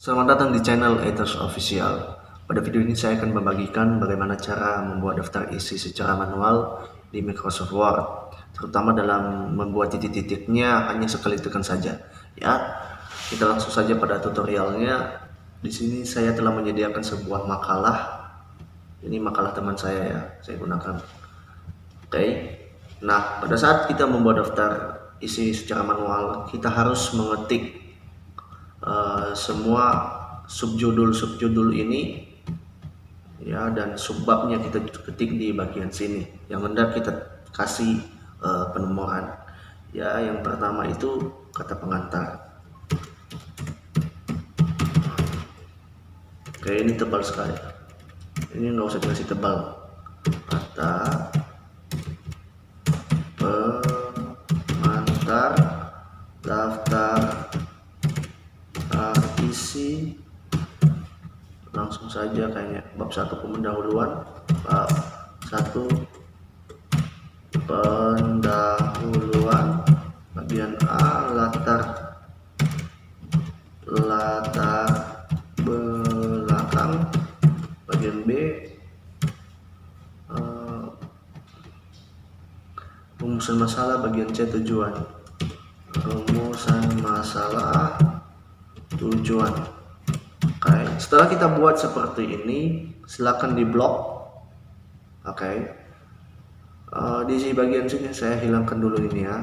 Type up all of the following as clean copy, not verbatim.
Selamat datang di channel Ethos Official. Pada video ini saya akan membagikan bagaimana cara membuat daftar isi secara manual di Microsoft Word, terutama dalam membuat titik-titiknya hanya sekali tekan saja. Ya, kita langsung saja pada tutorialnya. Di sini saya telah menyediakan sebuah makalah. Ini makalah teman saya ya, saya gunakan. Oke. Nah, pada saat kita membuat daftar isi secara manual, kita harus mengetik semua subjudul ini ya, dan subbabnya kita ketik di bagian sini. Yang hendak kita kasih penomoran ya. Yang pertama itu kata pengantar. Oke, ini tebal sekali, ini nggak usah dikasih tebal. Kata pengantar daftar isi, langsung saja kayaknya bab 1 pendahuluan, bab 1 pendahuluan, bagian A latar belakang, bagian B rumusan masalah, bagian C tujuan, rumusan masalah, tujuan. Oke, setelah kita buat seperti ini, silakan di blok. Oke, di bagian sini saya hilangkan dulu ini ya.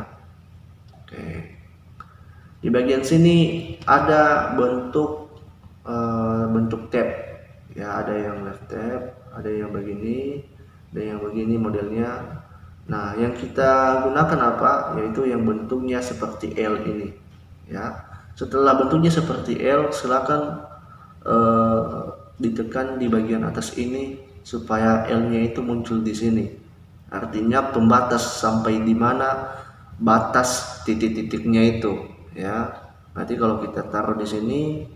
Oke, di bagian sini ada bentuk tab ya, ada yang left tab, ada yang begini, ada yang begini modelnya. Nah, yang kita gunakan apa? Yaitu yang bentuknya seperti L ini ya. Setelah bentuknya seperti L, silakan ditekan di bagian atas ini supaya L-nya itu muncul di sini. Artinya pembatas sampai di mana batas titik-titiknya itu ya. Nanti kalau kita taruh di sini,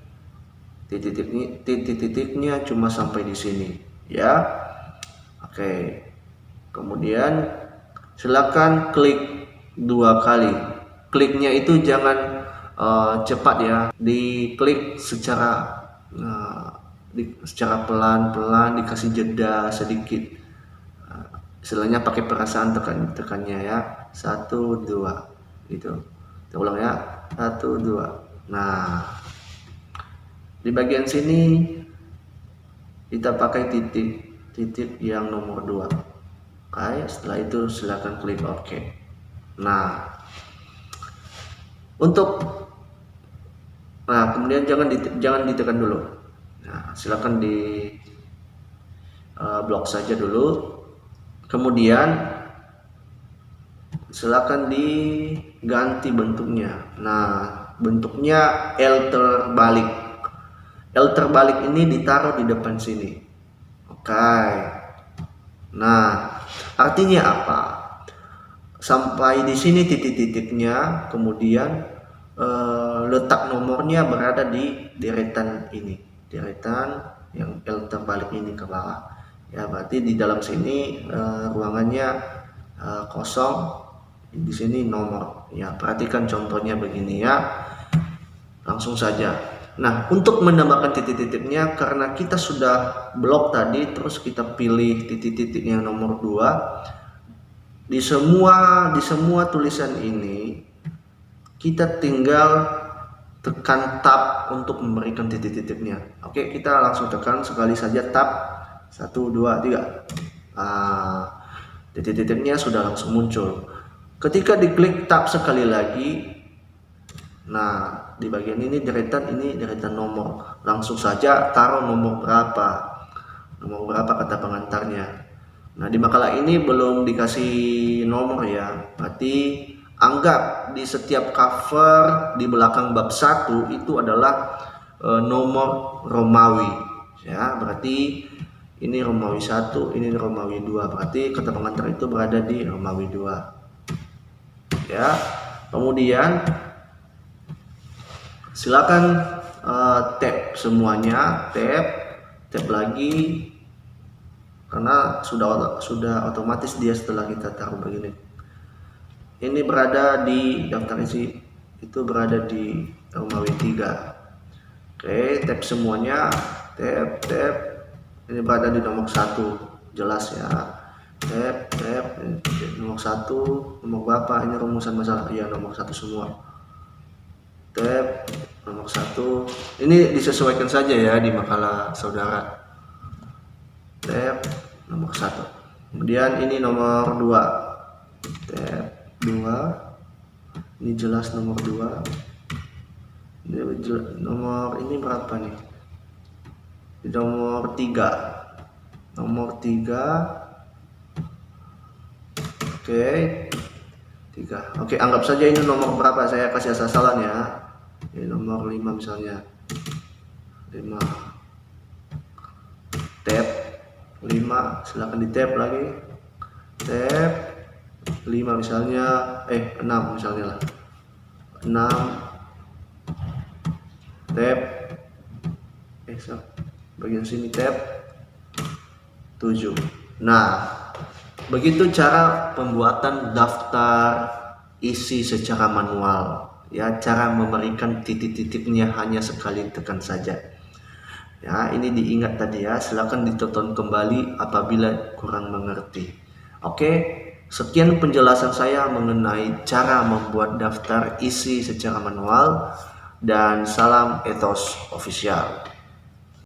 titik-titiknya cuma sampai di sini ya. Oke. Kemudian silakan klik 2 kali. Kliknya itu jangan cepat ya, diklik secara pelan-pelan, dikasih jeda sedikit, istilahnya pakai perasaan tekannya ya. 1 2 gitu. Kita ulang ya, 1 2. Nah, di bagian sini kita pakai titik yang nomor 2. Oke, setelah itu silakan klik OK. Nah, kemudian jangan ditekan dulu. Nah, silakan di blok saja dulu. Kemudian silakan diganti bentuknya. Nah, bentuknya L terbalik. L terbalik ini ditaruh di depan sini. Oke. Nah, artinya apa? Sampai di sini titik-titiknya, kemudian letak nomornya berada di deretan ini, deretan yang L terbalik ini ke bawah ya. Berarti di dalam sini ruangannya kosong, di sini nomor ya. Perhatikan contohnya begini ya, langsung saja. Nah, untuk menambahkan titik-titiknya, karena kita sudah blok tadi, terus kita pilih titik-titik yang nomor 2 di semua tulisan ini, kita tinggal tekan tab untuk memberikan titik-titiknya. Oke, kita langsung tekan sekali saja tab. 1 2 3. Titik-titiknya sudah langsung muncul. Ketika diklik tab sekali lagi, nah di bagian ini deretan nomor. Langsung saja taruh nomor berapa kata pengantarnya. Nah, di makalah ini belum dikasih nomor ya. Berarti anggap di setiap cover di belakang bab 1 itu adalah nomor Romawi ya. Berarti ini Romawi 1, ini Romawi 2. Berarti kata pengantar itu berada di Romawi 2 ya. Kemudian silakan tab semuanya, tab lagi, karena sudah otomatis dia setelah kita taruh begini. Ini berada di daftar isi, itu berada di Romawi 3. Oke, tap semuanya, tap. Ini berada di nomor 1, jelas ya. Tap, nomor 1, nomor berapa? Ini rumusan masalah. Iya, nomor 1 semua. Tap, nomor 1. Ini disesuaikan saja ya di makalah saudara. Tap, nomor 1. Kemudian ini nomor 2. Tap, 2. Ini jelas nomor 2. Nomor ini berapa nih? Nomor 3. Oke, 3. Oke, anggap saja ini nomor berapa, saya kasih asal-asalan ya. Ini nomor 5 misalnya. 5. Tap 5, silakan di tap lagi. Tap 5 misalnya, 6 misalnya lah. 6. Tap, bagian sini tap 7. Nah, begitu cara pembuatan daftar isi secara manual ya. Cara memberikan titik-titiknya hanya sekali tekan saja ya. Ini diingat tadi ya, silakan ditonton kembali apabila kurang mengerti. Oke, sekian penjelasan saya mengenai cara membuat daftar isi secara manual. Dan salam Ethos Official.